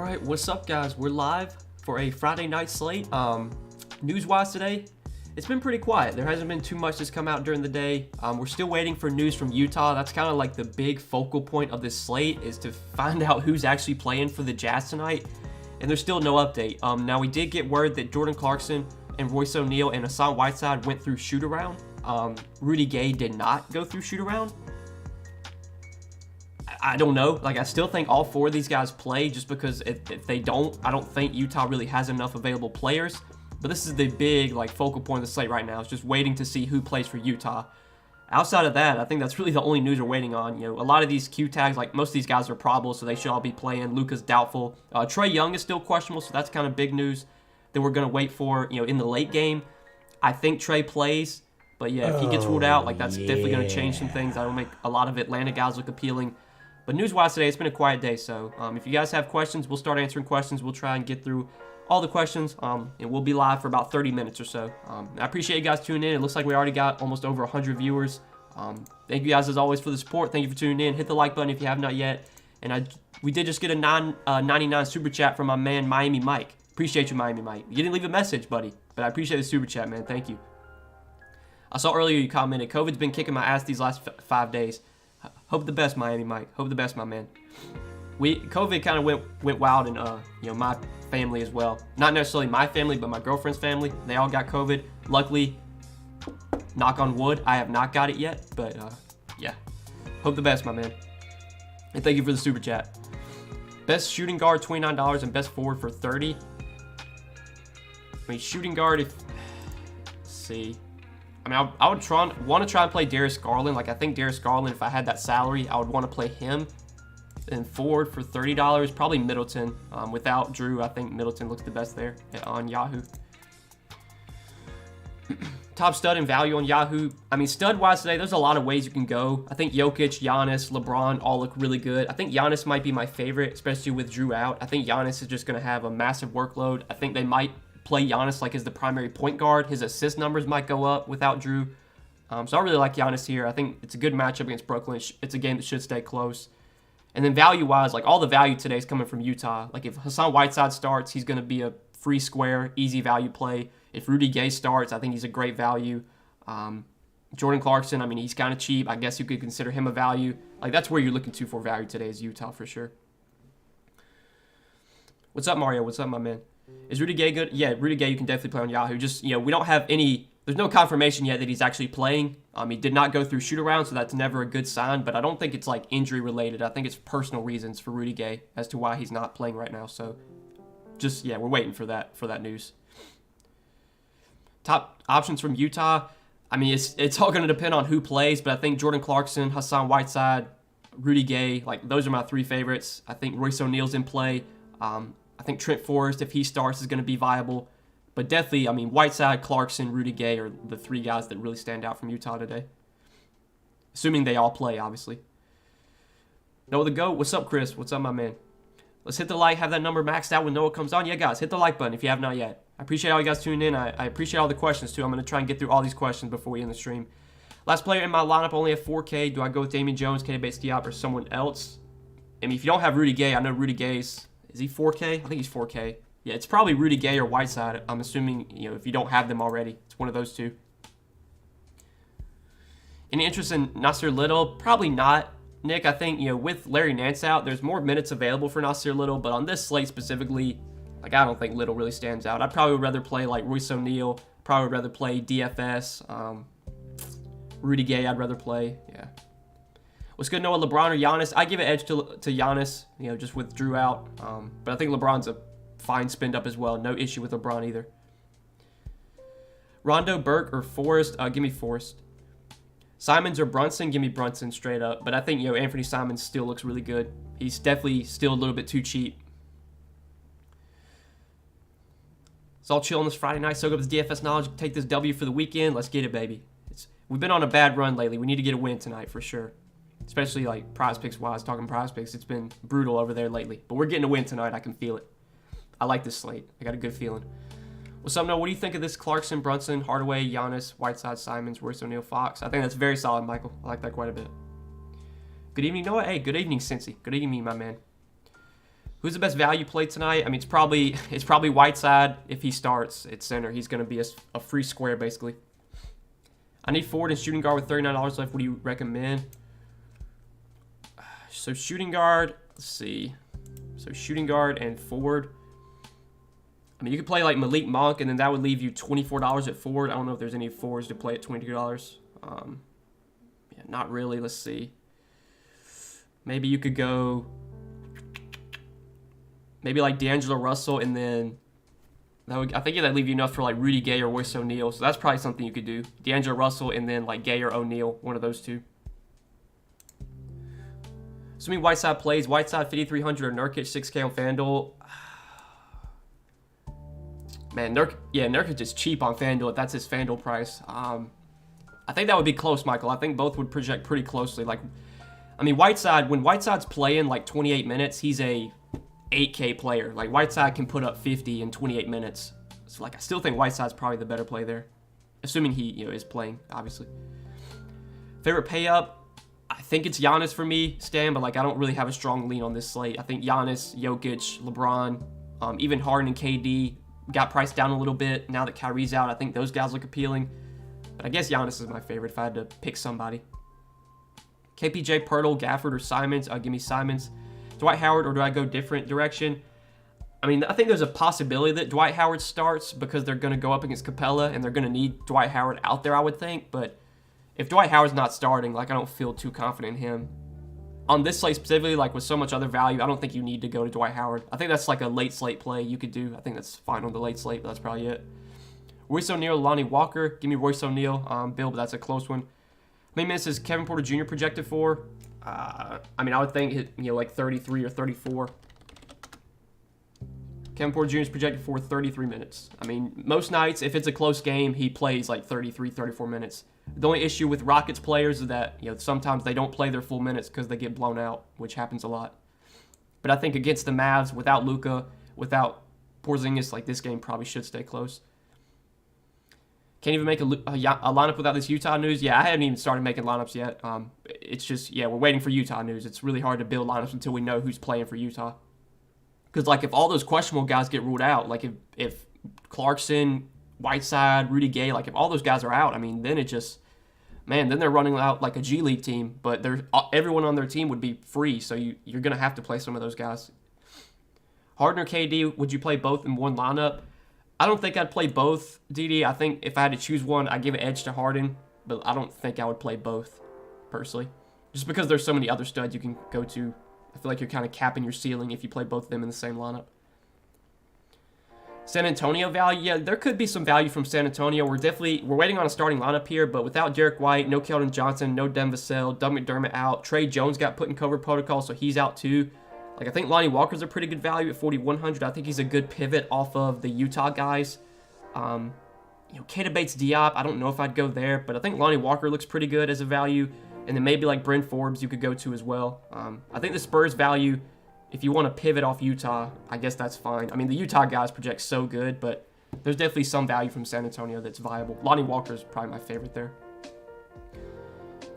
Alright, what's up guys? We're live for a Friday night slate. News-wise today, it's been pretty quiet. There hasn't been too much that's come out during the day. We're still waiting for news from Utah. That's kind of like the big focal point of this slate, is to find out who's actually playing for the Jazz tonight. And there's still no update. Now we did get word that Jordan Clarkson and Royce O'Neal and Hassan Whiteside went through shoot-around. Rudy Gay did not go through shoot-around. I don't know. Like, I still think all four of these guys play, just because if they don't, I don't think Utah really has enough available players. But this is the big, like, focal point of the slate right now. It's just waiting to see who plays for Utah. Outside of that, I think that's really the only news we're waiting on. You know, a lot of these Q tags, like, most of these guys are probable, so they should all be playing. Luka's doubtful. Trae Young is still questionable, so that's kind of big news that we're going to wait for, you know, in the late game. I think Trae plays, but yeah, if he gets ruled out, like, that's definitely going to change some things. That'll make a lot of Atlanta guys look appealing. But news-wise today, it's been a quiet day, so if you guys have questions, we'll start answering questions. We'll try and get through all the questions, and we'll be live for about 30 minutes or so. I appreciate you guys tuning in. It looks like we already got almost over 100 viewers. Thank you guys, as always, for the support. Thank you for tuning in. Hit the like button if you have not yet. And we did just get a $9.99 super chat from my man, Miami Mike. Appreciate you, Miami Mike. You didn't leave a message, buddy, but I appreciate the super chat, man. Thank you. I saw earlier you commented, COVID's been kicking my ass these last 5 days. Hope the best, Miami Mike. Hope the best, my man. COVID kind of went wild in you know, my family as well. Not necessarily my family, but my girlfriend's family. They all got COVID. Luckily, knock on wood, I have not got it yet. But yeah, hope the best, my man. And thank you for the super chat. Best shooting guard, $29, and best forward for $30. I mean, shooting guard, let's see. I mean, I would want to try and play Darius Garland. Like, I think Darius Garland, if I had that salary, I would want to play him. And forward for $30, probably Middleton. Without Drew, I think Middleton looks the best there on Yahoo. Top stud and value on Yahoo. I mean, stud-wise today, there's a lot of ways you can go. I think Jokic, Giannis, LeBron all look really good. I think Giannis might be my favorite, especially with Drew out. I think Giannis is just going to have a massive workload. I think they might play Giannis like as the primary point guard. His assist numbers might go up without Drew. So I really like Giannis here. I think it's a good matchup against Brooklyn. It's a game that should stay close. And then value-wise, like, all the value today is coming from Utah. Like, if Hassan Whiteside starts, he's going to be a free square, easy value play. If Rudy Gay starts, I think he's a great value. Jordan Clarkson, I mean, he's kind of cheap. I guess you could consider him a value. Like, that's where you're looking to for value today, is Utah for sure. What's up, Mario? What's up, my man? Is Rudy Gay good? Yeah, Rudy Gay you can definitely play on Yahoo. Just, you know, we don't have any, there's no confirmation yet that he's actually playing. He did not go through shoot-around, so that's never a good sign, but I don't think it's, like, injury-related. I think it's personal reasons for Rudy Gay as to why he's not playing right now. So, just, yeah, we're waiting for that news. Top options from Utah. I mean, it's all going to depend on who plays, but I think Jordan Clarkson, Hassan Whiteside, Rudy Gay, like, those are my three favorites. I think Royce O'Neal's in play. I think Trent Forrest, if he starts, is going to be viable. But definitely, I mean, Whiteside, Clarkson, Rudy Gay are the three guys that really stand out from Utah today. Assuming they all play, obviously. Noah the GOAT, what's up, Chris? What's up, my man? Let's hit the like, have that number maxed out when Noah comes on. Yeah, guys, hit the like button if you have not yet. I appreciate all you guys tuning in. I appreciate all the questions, too. I'm going to try and get through all these questions before we end the stream. Last player in my lineup, only at 4K. Do I go with Damian Jones, Kenny Bates-Diop, or someone else? I mean, if you don't have Rudy Gay, I know Rudy Gay's... Is he 4K? I think he's 4K. Yeah, it's probably Rudy Gay or Whiteside. I'm assuming, you know, if you don't have them already, it's one of those two. Any interest in Nasir Little? Probably not, Nick. I think, you know, with Larry Nance out, there's more minutes available for Nasir Little, but on this slate specifically, like, I don't think Little really stands out. I'd probably rather play, like, Royce O'Neal. Probably rather play DFS. Rudy Gay, I'd rather play. Yeah. What's good, Noah? LeBron or Giannis? I give it edge to Giannis, you know, just with Drew out. But I think LeBron's a fine spin up as well. No issue with LeBron either. Rondo, Burke, or Forrest? Give me Forrest. Simons or Brunson? Give me Brunson straight up. But I think, you know, Anthony Simons still looks really good. He's definitely still a little bit too cheap. It's all chill on this Friday night. Soak up this DFS knowledge. Take this W for the weekend. Let's get it, baby. We've been on a bad run lately. We need to get a win tonight for sure. Especially, like, prize picks wise. Talking prize picks, it's been brutal over there lately. But we're getting a win tonight. I can feel it. I like this slate. I got a good feeling. What's up, Noah? What do you think of this Clarkson, Brunson, Hardaway, Giannis, Whiteside, Simons, Royce O'Neal, Fox? I think that's very solid, Michael. I like that quite a bit. Good evening, Noah. Hey, good evening, Cincy. Good evening, my man. Who's the best value play tonight? I mean, it's probably Whiteside. If he starts at center, he's going to be a free square, basically. I need forward and shooting guard with $39 left. What do you recommend? So shooting guard, let's see. So shooting guard and forward. I mean, you could play like Malik Monk, and then that would leave you $24 at forward. I don't know if there's any forwards to play at $22. Yeah, not really. Let's see. Maybe you could go... Maybe like D'Angelo Russell, and then I think that'd leave you enough for like Rudy Gay or Royce O'Neal. So that's probably something you could do. D'Angelo Russell, and then like Gay or O'Neal, one of those two. Assuming Whiteside plays, Whiteside 5,300 or Nurkic 6K on FanDuel. Man, Nurkic is cheap on FanDuel if that's his FanDuel price. I think that would be close, Michael. I think both would project pretty closely. Like, I mean, Whiteside, when Whiteside's playing like 28 minutes, he's a 8K player. Like, Whiteside can put up 50 in 28 minutes. So, like, I still think Whiteside's probably the better play there. Assuming he, is playing, obviously. Favorite pay up? I think it's Giannis for me, Stan, but, like, I don't really have a strong lean on this slate. I think Giannis, Jokic, LeBron, even Harden and KD got priced down a little bit. Now that Kyrie's out, I think those guys look appealing. But I guess Giannis is my favorite if I had to pick somebody. KPJ, Pirtle, Gafford, or Simons? Give me Simons. Dwight Howard, or do I go different direction? I mean, I think there's a possibility that Dwight Howard starts because they're going to go up against Capella and they're going to need Dwight Howard out there, I would think. But if Dwight Howard's not starting, like, I don't feel too confident in him. On this slate specifically, like with so much other value, I don't think you need to go to Dwight Howard. I think that's like a late slate play you could do. I think that's fine on the late slate, but that's probably it. Royce O'Neal, Lonnie Walker. Give me Royce O'Neal, Bill, but that's a close one. How many minutes is Kevin Porter Jr. projected for? I mean, I would think, like 33 or 34. Kevin Porter Jr. is projected for 33 minutes. I mean, most nights, if it's a close game, he plays like 33, 34 minutes. The only issue with Rockets players is that, sometimes they don't play their full minutes because they get blown out, which happens a lot. But I think against the Mavs, without Luka, without Porzingis, like, this game probably should stay close. Can't even make a lineup without this Utah news. Yeah, I haven't even started making lineups yet. It's just, we're waiting for Utah news. It's really hard to build lineups until we know who's playing for Utah. Because, like, if all those questionable guys get ruled out, like if Clarkson, Whiteside, Rudy Gay, like, if all those guys are out, I mean, then it just, man, then they're running out like a G League team. But everyone on their team would be free, so you're going to have to play some of those guys. Harden or KD, would you play both in one lineup? I don't think I'd play both, DD. I think if I had to choose one, I'd give an edge to Harden, but I don't think I would play both, personally. Just because there's so many other studs you can go to. I feel like you're kind of capping your ceiling if you play both of them in the same lineup. San Antonio value? Yeah, there could be some value from San Antonio. We're waiting on a starting lineup here, but without Derek White, no Keldon Johnson, no Devin Vassell, Doug McDermott out. Trey Jones got put in COVID protocol, so he's out too. Like, I think Lonnie Walker's a pretty good value at 4,100. I think he's a good pivot off of the Utah guys. Keita Bates-Diop, I don't know if I'd go there, but I think Lonnie Walker looks pretty good as a value. And then maybe like Bryn Forbes you could go to as well. I think the Spurs value, if you want to pivot off Utah, I guess that's fine. I mean, the Utah guys project so good, but there's definitely some value from San Antonio that's viable. Lonnie Walker is probably my favorite there.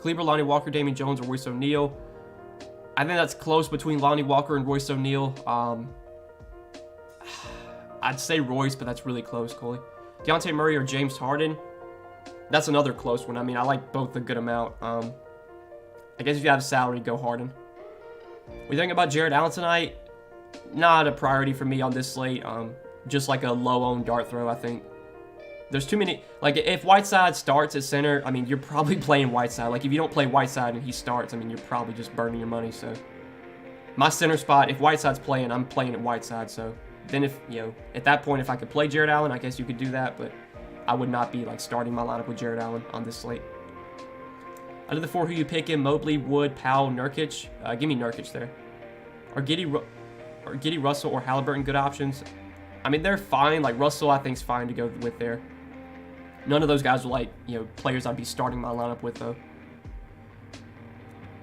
Kleber, Lonnie Walker, Damian Jones, or Royce O'Neal. I think that's close between Lonnie Walker and Royce O'Neal. I'd say Royce, but that's really close, Coley. Dejounte Murray or James Harden. That's another close one. I mean, I like both a good amount. I guess if you have a salary, go Harden. What do you think about Jared Allen tonight? Not a priority for me on this slate. Just like a low-owned dart throw, I think. There's too many... Like, if Whiteside starts at center, I mean, you're probably playing Whiteside. Like, if you don't play Whiteside and he starts, I mean, you're probably just burning your money, so... My center spot, if Whiteside's playing, I'm playing at Whiteside, so... Then if, at that point, if I could play Jared Allen, I guess you could do that, but... I would not be, like, starting my lineup with Jared Allen on this slate. Out of the four, who you pick in? Mobley, Wood, Powell, Nurkic? Give me Nurkic there. Are Giddey, Russell, or Halliburton good options? I mean, they're fine. Like, Russell, I think, is fine to go with there. None of those guys are, like, players I'd be starting my lineup with, though.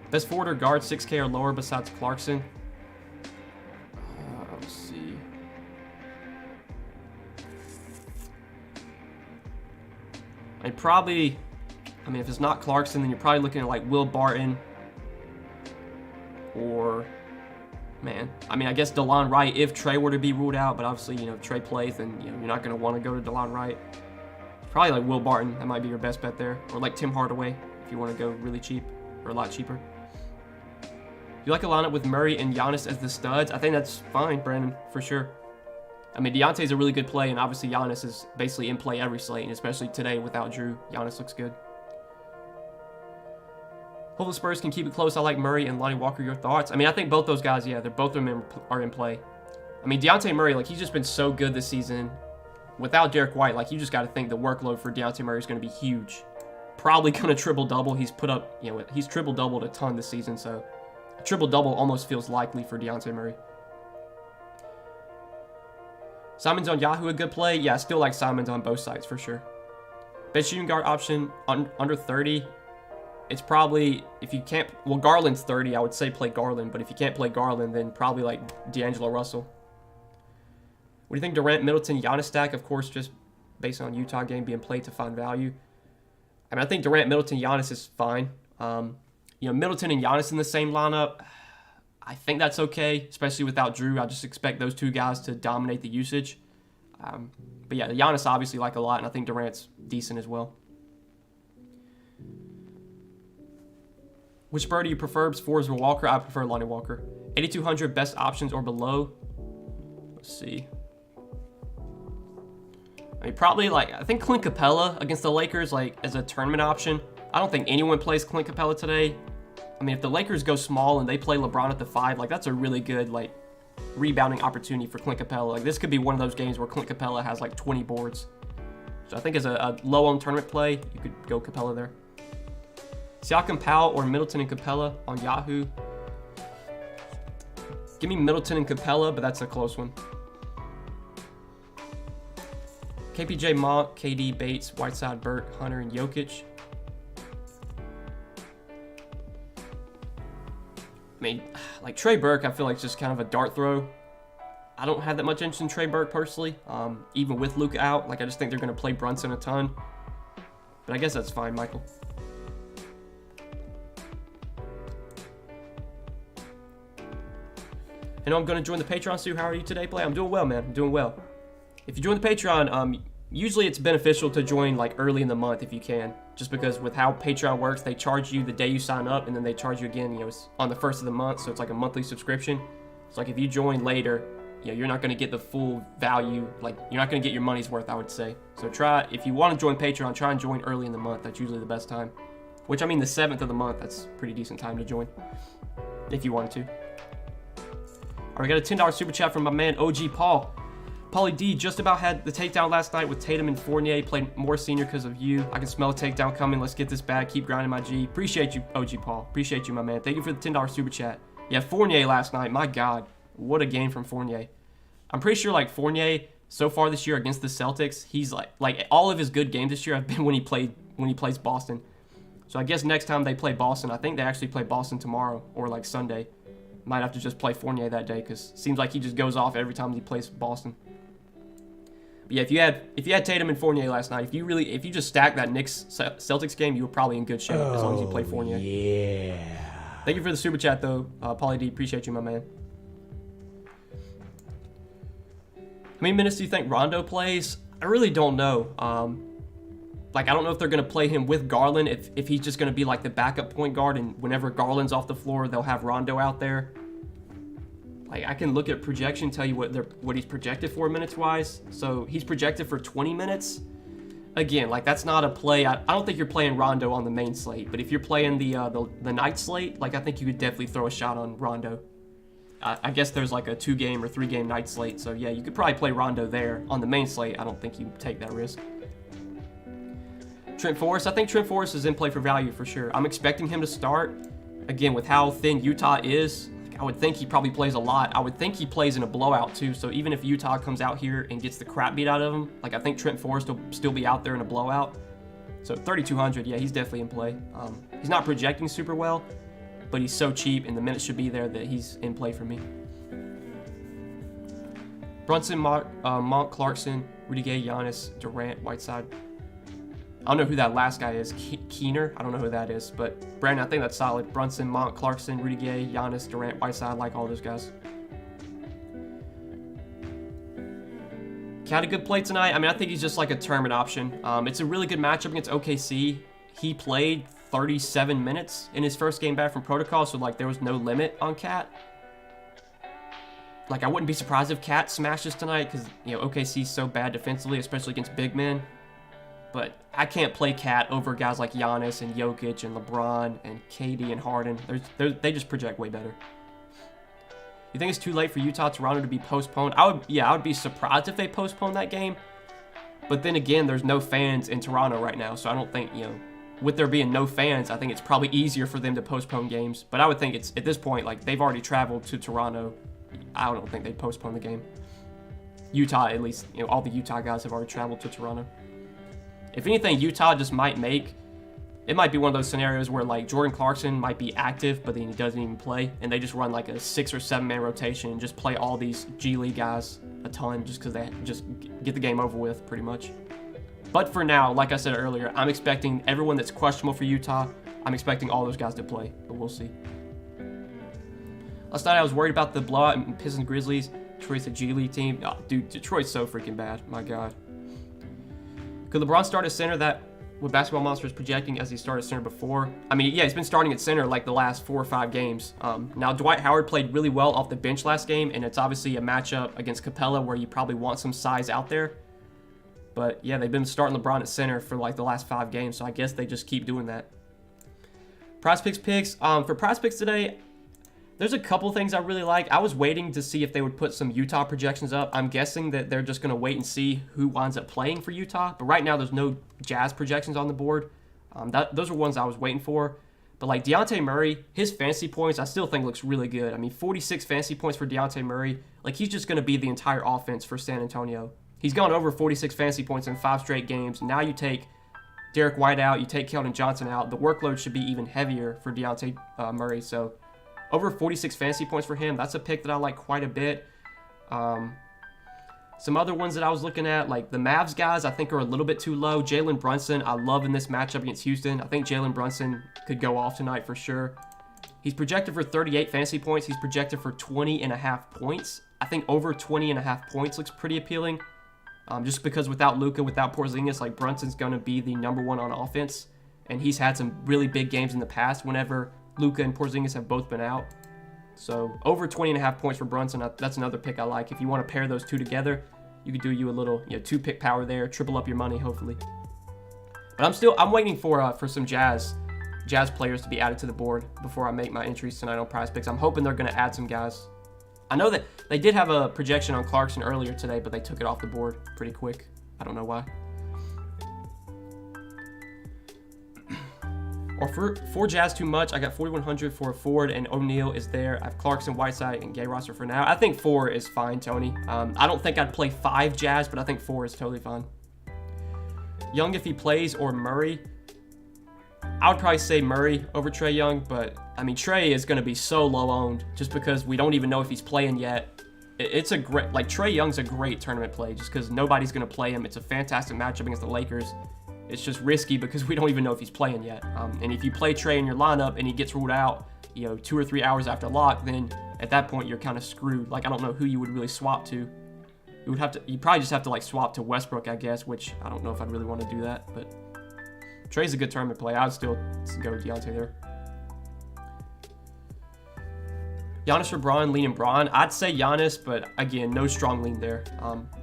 Best forward or guard, 6K or lower besides Clarkson? Let's see. I mean, if it's not Clarkson, then you're probably looking at, like, Will Barton or Man, I mean, I guess DeLon Wright if Trey were to be ruled out, but obviously, if Trey plays, then you're not going to want to go to DeLon Wright. Probably like Will Barton, that might be your best bet there, or like Tim Hardaway if you want to go really cheap or a lot cheaper. You like a lineup with Murray and Giannis as the studs? I think that's fine, Brandon, for sure. I mean, Deontay's a really good play, and obviously Giannis is basically in play every slate, and especially today without Drew, Giannis looks good. Hope the Spurs can keep it close. I like Murray and Lonnie Walker. Your thoughts? I mean, I think both those guys, yeah, they're both of them are in play. I mean, Deontay Murray, like, he's just been so good this season. Without Derek White, like, you just got to think the workload for Deontay Murray is going to be huge. Probably going to triple-double. He's put up, he's triple-doubled a ton this season, so a triple-double almost feels likely for Deontay Murray. Simon's on Yahoo a good play? Yeah, I still like Simon's on both sides for sure. Best shooting guard option under 30. It's probably, if you can't, well, Garland's 30. I would say play Garland, but if you can't play Garland, then probably like D'Angelo Russell. What do you think Durant, Middleton, Giannis stack? Of course, just based on Utah game being played to find value. I mean, I think Durant, Middleton, Giannis is fine. Middleton and Giannis in the same lineup, I think that's okay, especially without Drew. I just expect those two guys to dominate the usage. But yeah, Giannis obviously like a lot, and I think Durant's decent as well. Which Spur do you prefer, Forbes or Walker? I prefer Lonnie Walker. 8,200 best options or below. Let's see. I mean, probably I think Clint Capella against the Lakers, as a tournament option. I don't think anyone plays Clint Capella today. I mean, if the Lakers go small and they play LeBron at the 5, that's a really good, rebounding opportunity for Clint Capella. This could be one of those games where Clint Capella has, 20 boards. So I think as a low-owned tournament play, you could go Capella there. Siakam, Powell, or Middleton and Capella on Yahoo. Give me Middleton and Capella, but that's a close one. KPJ, Monk, KD, Bates, Whiteside, Burt, Hunter, and Jokic. I mean, Trey Burke, I feel like it's just kind of a dart throw. I don't have that much interest in Trey Burke personally, even with Luka out. I just think they're going to play Brunson a ton. But I guess that's fine, Michael. I know I'm going to join the Patreon, Sue. How are you today, Play? I'm doing well, man. I'm doing well. If you join the Patreon, usually it's beneficial to join early in the month if you can. Just because with how Patreon works, they charge you the day you sign up, and then they charge you again, it's on the first of the month, so it's like a monthly subscription. It's if you join later, you're not going to get the full value. You're not going to get your money's worth, I would say. So if you want to join Patreon, try and join early in the month. That's usually the best time. Which, I mean, the 7th of the month, that's a pretty decent time to join. If you wanted to. All right, we got a $10 super chat from my man, OG Paul. Paulie D just about had the takedown last night with Tatum and Fournier. Played more senior because of you. I can smell a takedown coming. Let's get this bag. Keep grinding, my G. Appreciate you, OG Paul. Appreciate you, my man. Thank you for the $10 super chat. Yeah, Fournier last night. My God, what a game from Fournier. I'm pretty sure Fournier so far this year against the Celtics, he's like all of his good games this year have been when he plays Boston. So I guess next time they play Boston, I think they actually play Boston tomorrow or Sunday. Might have to just play Fournier that day because it seems like he just goes off every time he plays Boston. But yeah, if you had Tatum and Fournier last night, if you just stack that Knicks Celtics game, you were probably in good shape as long as you play Fournier. Yeah. Thank you for the super chat though, Paulie D. Appreciate you, my man. How many minutes do you think Rondo plays? I really don't know. I don't know if they're going to play him with Garland, if he's just going to be the backup point guard, and whenever Garland's off the floor, they'll have Rondo out there. I can look at projection, tell you what he's projected for minutes-wise. So he's projected for 20 minutes. Again, that's not a play. I don't think you're playing Rondo on the main slate, but if you're playing the night slate, I think you could definitely throw a shot on Rondo. I guess there's a 2-game or 3-game night slate, so yeah, you could probably play Rondo there. On the main slate, I don't think you take that risk. Trent Forrest, I think Trent Forrest is in play for value for sure. I'm expecting him to start. Again, with how thin Utah is, I would think he probably plays a lot. I would think he plays in a blowout too, so even if Utah comes out here and gets the crap beat out of him, I think Trent Forrest will still be out there in a blowout. So 3,200, yeah, he's definitely in play. He's not projecting super well, but he's so cheap and the minutes should be there that he's in play for me. Brunson, Monk, Clarkson, Rudy Gay, Giannis, Durant, Whiteside. I don't know who that last guy is. Keener? I don't know who that is. But, Brandon, I think that's solid. Brunson, Monk, Clarkson, Rudy Gay, Giannis, Durant, Whiteside. I like all those guys. Cat a good play tonight. I mean, I think he's just like a tournament option. It's a really good matchup against OKC. He played 37 minutes in his first game back from Protocol, so like there was no limit on Cat. Like I wouldn't be surprised if Cat smashes tonight because, you know, OKC's so bad defensively, especially against big men. But I can't play Cat over guys like Giannis and Jokic and LeBron and KD and Harden. They just project way better. You think it's too late for Utah-Toronto to be postponed? I would be surprised if they postponed that game. But then again, there's no fans in Toronto right now, so I don't think, you know, with there being no fans, I think it's probably easier for them to postpone games. But I would think it's, at this point, like, they've already traveled to Toronto. I don't think they'd postpone the game. Utah, at least, you know, all the Utah guys have already traveled to Toronto. If anything, Utah just might it might be one of those scenarios where, like, Jordan Clarkson might be active, but then he doesn't even play, and they just run, like, a 6 or 7 man rotation and just play all these G League guys a ton just because they just get the game over with, pretty much. But for now, like I said earlier, I'm expecting everyone that's questionable for Utah, I'm expecting all those guys to play, but we'll see. Last night I was worried about the blowout in Pistons Grizzlies. Detroit's a G League team. Oh, dude, Detroit's so freaking bad. My God. Could LeBron start at center? That what Basketball Monster is projecting as he started center before. I mean, yeah, he's been starting at center like the last 4 or 5 games. Now, Dwight Howard played really well off the bench last game, and it's obviously a matchup against Capella where you probably want some size out there. But yeah, they've been starting LeBron at center for like the last 5 games, so I guess they just keep doing that. Prize picks. For prize picks today, there's a couple things I really like. I was waiting to see if they would put some Utah projections up. I'm guessing that they're just going to wait and see who winds up playing for Utah. But right now, there's no Jazz projections on the board. Those are ones I was waiting for. But like Dejounte Murray, his fantasy points, I still think looks really good. I mean, 46 fantasy points for Dejounte Murray. Like, he's just going to be the entire offense for San Antonio. He's gone over 46 fantasy points in 5 straight games. Now you take Derek White out, you take Keldon Johnson out. The workload should be even heavier for Dejounte Murray. So over 46 fantasy points for him. That's a pick that I like quite a bit. Some other ones that I was looking at, like the Mavs guys, I think are a little bit too low. Jalen Brunson, I love in this matchup against Houston. I think Jalen Brunson could go off tonight for sure. He's projected for 38 fantasy points. He's projected for 20.5 points. I think over 20.5 points looks pretty appealing. Just because without Luka, without Porzingis, like Brunson's going to be the #1 on offense. And he's had some really big games in the past whenever Luka and Porzingis have both been out. So over 20.5 points for Brunson, that's another pick I like. If you want to pair those two together, you could do you a little 2-pick power there, triple up your money hopefully. But I'm waiting for some Jazz players to be added to the board before I make my entries tonight on Prize Picks. I'm hoping they're going to add some guys. I know that they did have a projection on Clarkson earlier today, but they took it off the board pretty quick. I don't know why. Or for Jazz too much, I got 4,100 for Ford and O'Neal is there. I have Clarkson, Whiteside, and Gay roster for now. I think 4 is fine, Tony. I don't think I'd play 5 Jazz, but I think 4 is totally fine. Young if he plays or Murray. I would probably say Murray over Trae Young, but I mean Trae is going to be so low owned just because we don't even know if he's playing yet. It's a great, like Trae Young's a great tournament play just because nobody's going to play him. It's a fantastic matchup against the Lakers. It's just risky because we don't even know if he's playing yet. And if you play Trae in your lineup and he gets ruled out, 2 or 3 hours after lock, then at that point you're kind of screwed. Like I don't know who you would really swap to. You probably just have to like swap to Westbrook, I guess, which I don't know if I'd really want to do that, but Trae's a good tournament play. I would still go with Dejounte there. Giannis or Braun, leaning Braun. I'd say Giannis, but again, no strong lean there.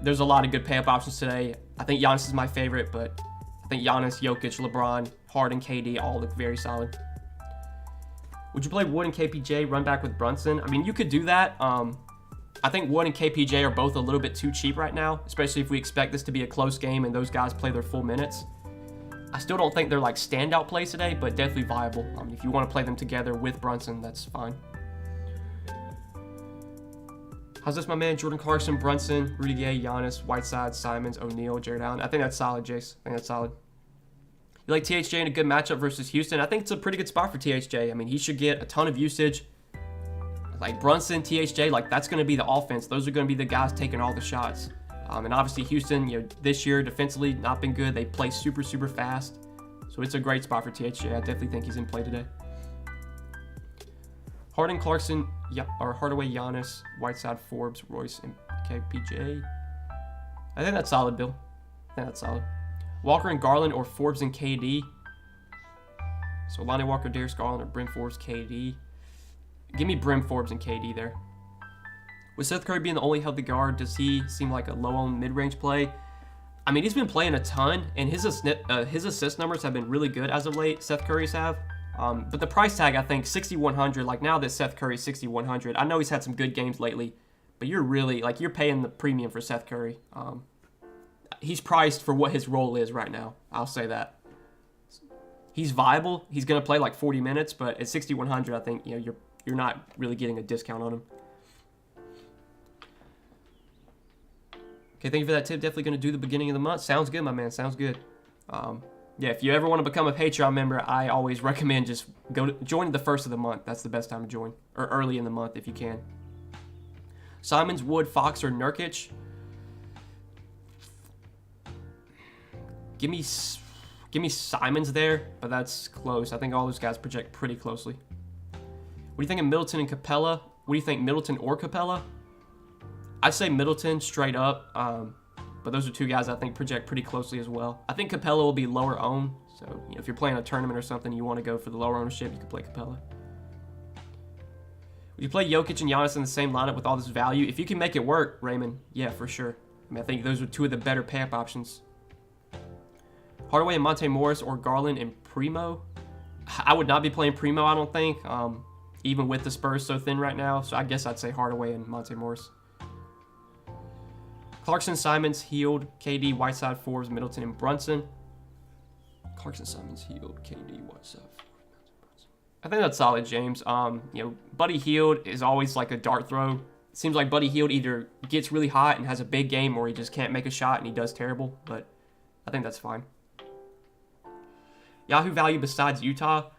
There's a lot of good pay-up options today. I think Giannis is my favorite, but I think Giannis, Jokic, LeBron, Harden, KD all look very solid. Would you play Wood and KPJ, run back with Brunson? I mean, you could do that. I think Wood and KPJ are both a little bit too cheap right now, especially if we expect this to be a close game and those guys play their full minutes. I still don't think they're like standout plays today, but definitely viable. If you want to play them together with Brunson, that's fine. How's this, my man? Jordan Clarkson, Brunson, Rudy Gay, Giannis, Whiteside, Simons, O'Neal, Jared Allen. I think that's solid, Jace. I think that's solid. You like THJ in a good matchup versus Houston? I think it's a pretty good spot for THJ. I mean, he should get a ton of usage. Like Brunson, THJ, like that's going to be the offense. Those are going to be the guys taking all the shots. And obviously Houston, this year defensively not been good. They play super, super fast. So it's a great spot for THJ. I definitely think he's in play today. Harden, Clarkson, or Hardaway, Giannis, Whiteside, Forbes, Royce, and KPJ. I think that's solid, Bill. I think that's solid. Walker and Garland or Forbes and KD. So Lonnie Walker, Darius Garland, or Bryn Forbes, KD. Give me Bryn Forbes and KD there. With Seth Curry being the only healthy guard, does he seem like a low-owned mid-range play? I mean, he's been playing a ton, and his assist numbers have been really good as of late. Seth Curry's have. But the price tag, I think, 6,100. Like now that Seth Curry's 6,100, I know he's had some good games lately, but you're really you're paying the premium for Seth Curry. He's priced for what his role is right now. I'll say that. He's viable. He's gonna play like 40 minutes, but at 6,100, I think you're not really getting a discount on him. Okay, thank you for that tip. Definitely going to do the beginning of the month. Sounds good, my man. Sounds good. Yeah, if you ever want to become a Patreon member, I always recommend just join the first of the month. That's the best time to join, or early in the month if you can. Simons, Wood, Fox, or Nurkic. Give me Simons there, but that's close. I think all those guys project pretty closely. What do you think of Middleton and Capella? What do you think, Middleton or Capella? I'd say Middleton straight up, but those are two guys I think project pretty closely as well. I think Capella will be lower owned, so if you're playing a tournament or something, you want to go for the lower ownership, you can play Capella. Would you play Jokic and Giannis in the same lineup with all this value? If you can make it work, Raymond, yeah, for sure. I mean, I think those are two of the better pay-up options. Hardaway and Monte Morris or Garland and Primo? I would not be playing Primo, I don't think, even with the Spurs so thin right now, so I guess I'd say Hardaway and Monte Morris. Clarkson, Simons, Hield, KD, Whiteside, Forbes, Middleton, and Brunson. Clarkson, Simons, Hield, KD, Whiteside, Forbes, Middleton, Brunson. I think that's solid, James. Buddy Hield is always like a dart throw. It seems like Buddy Hield either gets really hot and has a big game, or he just can't make a shot and he does terrible. But I think that's fine. Yahoo value besides Utah.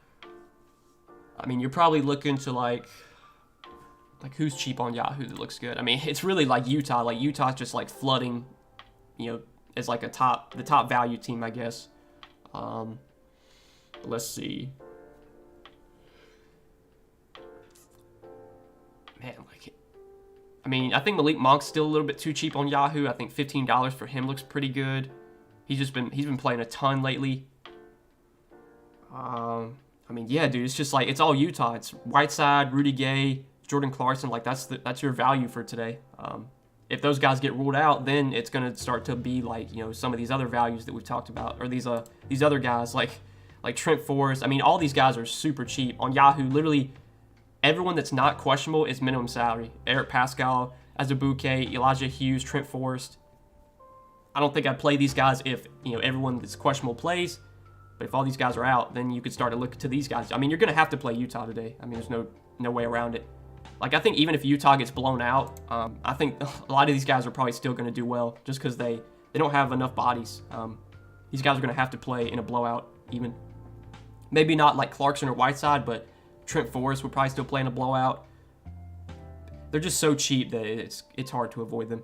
I mean, you're probably looking to like who's cheap on Yahoo that looks good? I mean, it's really like Utah. Like Utah's just like flooding, as like the top value team, I guess. Let's see. Man, I think Malik Monk's still a little bit too cheap on Yahoo. I think $15 for him looks pretty good. He's been playing a ton lately. Yeah, dude, it's just like it's all Utah. It's Whiteside, Rudy Gay, Jordan Clarkson, that's your value for today. If those guys get ruled out, then it's going to start to be like, some of these other values that we've talked about, or these other guys like Trent Forrest. I mean, all these guys are super cheap on Yahoo. Literally everyone that's not questionable is minimum salary. Eric Pascal, Azubuike, Elijah Hughes, Trent Forrest. I don't think I'd play these guys if, everyone that's questionable plays. But if all these guys are out, then you could start to look to these guys. I mean, you're going to have to play Utah today. I mean, there's no way around it. I think even if Utah gets blown out, I think a lot of these guys are probably still going to do well just because they don't have enough bodies. These guys are going to have to play in a blowout even. Maybe not like Clarkson or Whiteside, but Trent Forrest would probably still play in a blowout. They're just so cheap that it's hard to avoid them.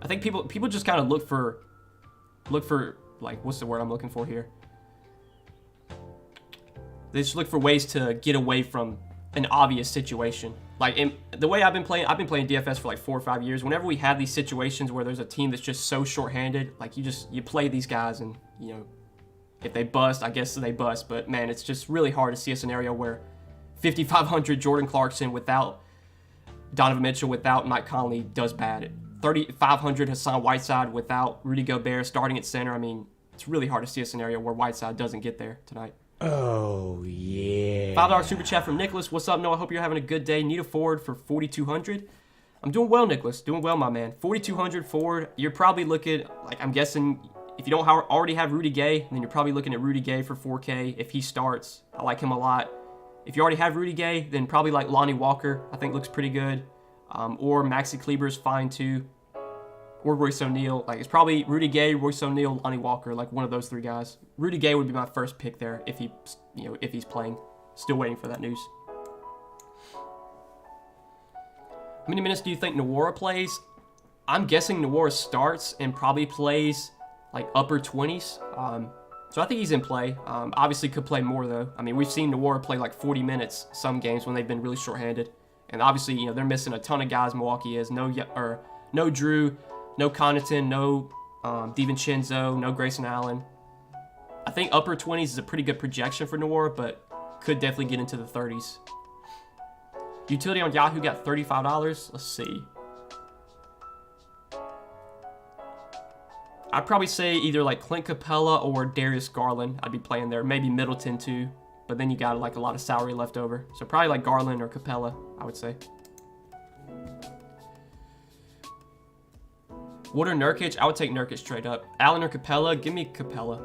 I think people just kind of look for like, what's the word I'm looking for here? They just look for ways to get away from an obvious situation. Like the way I've been playing DFS for like 4 or 5 years. Whenever we have these situations where there's a team that's just so shorthanded, like you play these guys and if they bust, I guess they bust. But man, it's just really hard to see a scenario where 5,500 Jordan Clarkson without Donovan Mitchell, without Mike Conley does bad. 3,500 Hassan Whiteside without Rudy Gobert starting at center. I mean, it's really hard to see a scenario where Whiteside doesn't get there tonight. Oh, yeah. $5 super chat from Nicholas. What's up, Noah? I hope you're having a good day. Need a forward for 4,200. I'm doing well, Nicholas. Doing well, my man. 4,200 forward. You're probably looking, I'm guessing, if you don't already have Rudy Gay, then you're probably looking at Rudy Gay for 4K if he starts. I like him a lot. If you already have Rudy Gay, then probably like Lonnie Walker, I think looks pretty good. Or Maxi Kleber's fine too. Or Royce O'Neal. It's probably Rudy Gay, Royce O'Neal, Lonnie Walker, one of those three guys. Rudy Gay would be my first pick there if he's playing. Still waiting for that news. How many minutes do you think Nwora plays? I'm guessing Nwora starts and probably plays upper 20s. So I think he's in play. Obviously could play more though. I mean, we've seen Nwora play 40 minutes some games when they've been really shorthanded. And obviously, they're missing a ton of guys. Milwaukee is no Drew, No Connaughton, no DiVincenzo, no Grayson Allen. I think upper 20s is a pretty good projection for Noir, but could definitely get into the 30s. Utility on Yahoo got $35. Let's see. I'd probably say either like Clint Capella or Darius Garland. I'd be playing there. Maybe Middleton too. But then you got like a lot of salary left over. So probably like Garland or Capella, I would say. Wood or Nurkic? I would take Nurkic straight up. Allen or Capella? Give me Capella.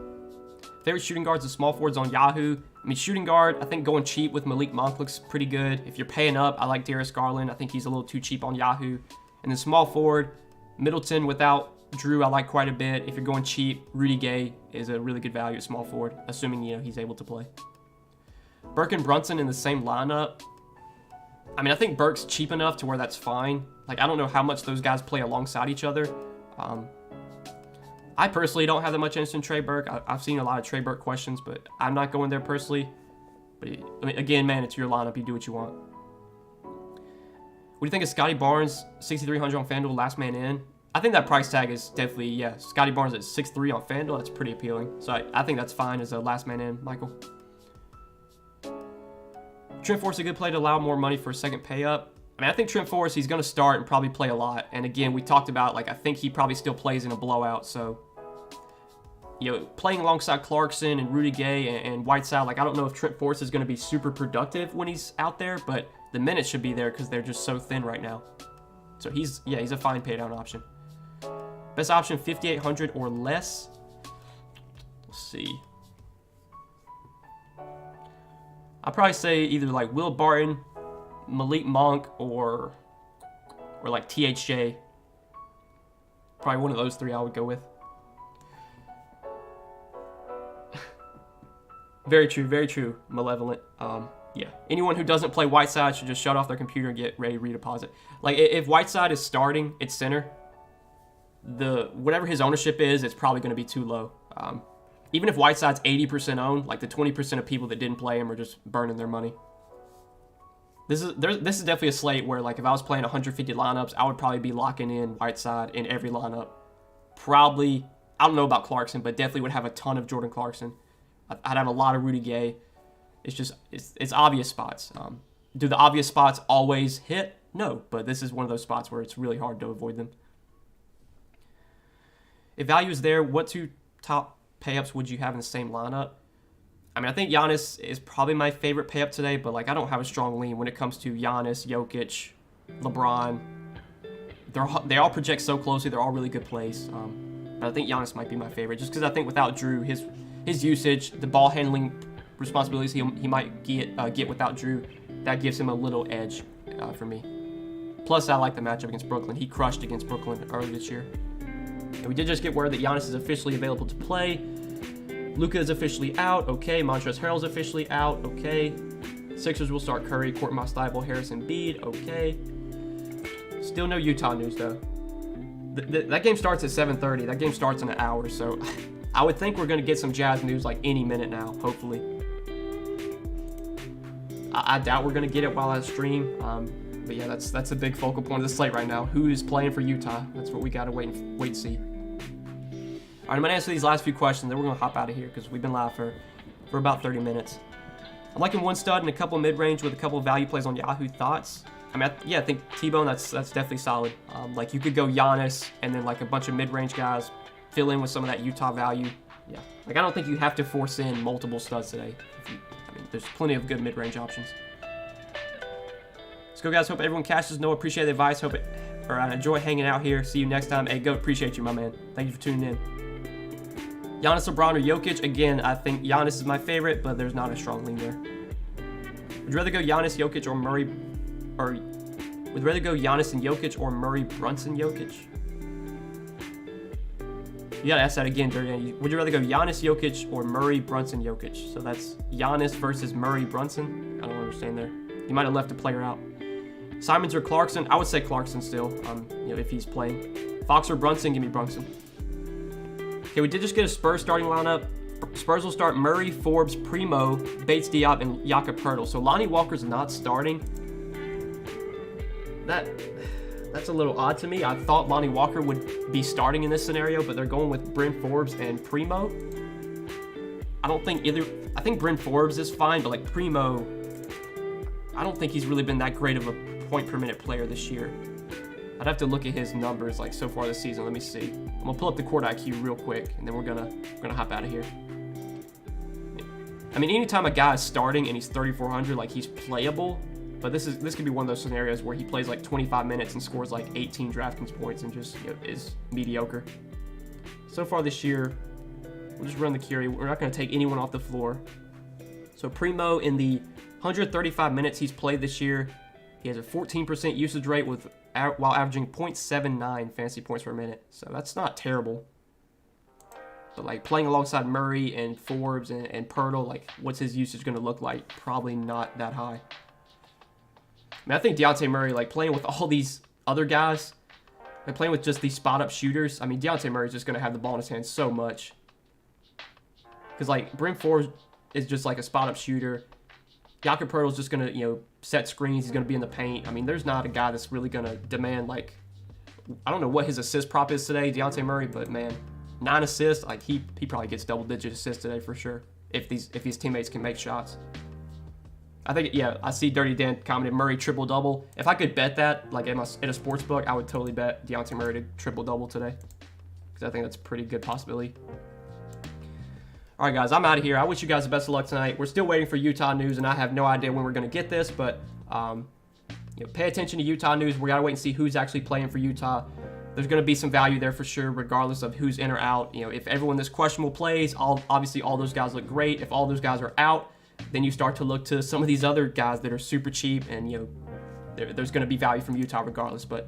Favorite shooting guards and small forwards on Yahoo. I mean, shooting guard, I think going cheap with Malik Monk looks pretty good. If you're paying up, I like Darius Garland. I think he's a little too cheap on Yahoo. And then small forward, Middleton without Drew, I like quite a bit. If you're going cheap, Rudy Gay is a really good value at small forward, assuming, you know, he's able to play. Burke and Brunson in the same lineup. I mean, I think Burke's cheap enough to where that's fine. Like, I don't know how much those guys play alongside each other. I personally don't have that much interest in Trey Burke. I've seen a lot of Trey Burke questions, but I'm not going there personally. But I mean, again, man, it's your lineup. You do what you want. What do you think of Scotty Barnes, 6,300 on FanDuel, last man in? I think that price tag is definitely, yeah, Scotty Barnes at 6'3" on FanDuel. That's pretty appealing. So I think that's fine as a last man in, Michael. Trent Forrest a good play to allow more money for a second pay up. I mean, I think Trent Forrest, he's going to start and probably play a lot. And again, we talked about, like, I think he probably still plays in a blowout. So, you know, playing alongside Clarkson and Rudy Gay and Whiteside, like, I don't know if Trent Forrest is going to be super productive when he's out there, but the minutes should be there because they're just so thin right now. So he's a fine pay down option. Best option, 5,800 or less. Let's see. I'd probably say either like Will Barton, Malik Monk, or like THJ. Probably one of those three I would go with. Very true, Malevolent. Yeah, anyone who doesn't play Whiteside should just shut off their computer and get ready to redeposit. Like, if Whiteside is starting at center, whatever his ownership is, it's probably going to be too low. Even if Whiteside's 80% owned, like the 20% of people that didn't play him are just burning their money. This is definitely a slate where, like, if I was playing 150 lineups, I would probably be locking in Whiteside in every lineup. Probably, I don't know about Clarkson, but definitely would have a ton of Jordan Clarkson. I'd have a lot of Rudy Gay. It's just, it's obvious spots. Do the obvious spots always hit? No, but this is one of those spots where it's really hard to avoid them. If value is there, what two top pay-ups would you have in the same lineup? I mean, I think Giannis is probably my favorite pay-up today, but, like, I don't have a strong lean when it comes to Giannis, Jokic, LeBron. They all project so closely. They're all really good plays. But I think Giannis might be my favorite, just because I think without Drew, his usage, the ball handling responsibilities he might get without Drew, that gives him a little edge for me. Plus, I like the matchup against Brooklyn. He crushed against Brooklyn earlier this year. And we did just get word that Giannis is officially available to play. Luka is officially out. Okay. Montrezl Harrell's officially out. Okay. Sixers will start Curry, Korkmaz, Thibault, Harrison, Bede. Okay. Still no Utah news, though. That game starts at 7:30. That game starts in an hour, so I would think we're going to get some Jazz news like any minute now, hopefully. I doubt we're going to get it while I stream. But yeah, that's a big focal point of the slate right now. Who is playing for Utah? That's what we got to wait and see. All right, I'm going to answer these last few questions, then we're going to hop out of here because we've been live for about 30 minutes. I'm liking one stud and a couple mid-range with a couple of value plays on Yahoo. Thoughts? I mean, I think T-Bone, that's definitely solid. Like, you could go Giannis and then, like, a bunch of mid-range guys, fill in with some of that Utah value. Yeah. Like, I don't think you have to force in multiple studs today. I mean, there's plenty of good mid-range options. Let's go, guys. Hope everyone cashes. No, appreciate the advice. I enjoy hanging out here. See you next time. Hey, Goat, appreciate you, my man. Thank you for tuning in. Giannis, LeBron, or Jokic? Again, I think Giannis is my favorite, but there's not a strong lean there. Would you rather go Giannis, Jokic, or Murray? Or would you rather go Giannis and Jokic or Murray, Brunson, Jokic? You gotta ask that again, Dirty. Would you rather go Giannis, Jokic, or Murray, Brunson, Jokic? So that's Giannis versus Murray, Brunson. I don't understand there. You might have left a player out. Simons or Clarkson? I would say Clarkson still. If he's playing. Fox or Brunson? Give me Brunson. Okay, we did just get a Spurs starting lineup. Spurs will start Murray, Forbes, Primo, Bates, Diop, and Jakob Poeltl. So Lonnie Walker's not starting. That's a little odd to me. I thought Lonnie Walker would be starting in this scenario, but they're going with Bryn Forbes and Primo. I don't think either. I think Bryn Forbes is fine, but like Primo, I don't think he's really been that great of a point per minute player this year. I'd have to look at his numbers like so far this season. Let me see. I'm gonna pull up the court IQ real quick, and then we're gonna hop out of here. I mean, anytime a guy is starting and he's 3,400, like he's playable. But this could be one of those scenarios where he plays like 25 minutes and scores like 18 DraftKings points and just is mediocre. So far this year, we'll just run the Curie. We're not going to take anyone off the floor. So Primo, in the 135 minutes he's played this year, he has a 14% usage rate while averaging 0.79 fantasy points per minute. So that's not terrible. But like playing alongside Murray and Forbes and Pirtle, like what's his usage going to look like? Probably not that high. I mean, I think Deontay Murray, like playing with all these other guys, and playing with just these spot-up shooters, I mean, Deontay Murray is just going to have the ball in his hands so much. Because, like, Bryn Forbes is just like a spot-up shooter. Jakob Poeltl's just going to, set screens. He's going to be in the paint. I mean, there's not a guy that's really going to demand, like, I don't know what his assist prop is today, Deontay Murray, but, man, 9 assists, like, he probably gets double-digit assists today for sure, if his teammates can make shots. I think, yeah, I see Dirty Dan commented Murray triple-double. If I could bet that, like in a sports book, I would totally bet Deontay Murray to triple-double today. Because I think that's a pretty good possibility. All right, guys, I'm out of here. I wish you guys the best of luck tonight. We're still waiting for Utah news, and I have no idea when we're going to get this. But pay attention to Utah news. We got to wait and see who's actually playing for Utah. There's going to be some value there for sure, regardless of who's in or out. If everyone that's questionable plays, obviously all those guys look great. If all those guys are out, then you start to look to some of these other guys that are super cheap, and there's going to be value from Utah regardless. But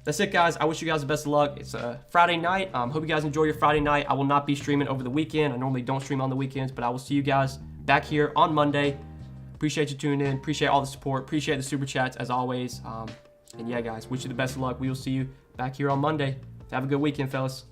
that's it, guys. I wish you guys the best of luck. It's a Friday night. Hope you guys enjoy your Friday night. I will not be streaming over the weekend. I normally don't stream on the weekends, but I will see you guys back here on Monday. Appreciate you tuning in. Appreciate all the support. Appreciate the super chats as always. And yeah, guys, wish you the best of luck. We will see you back here on Monday. Have a good weekend, fellas.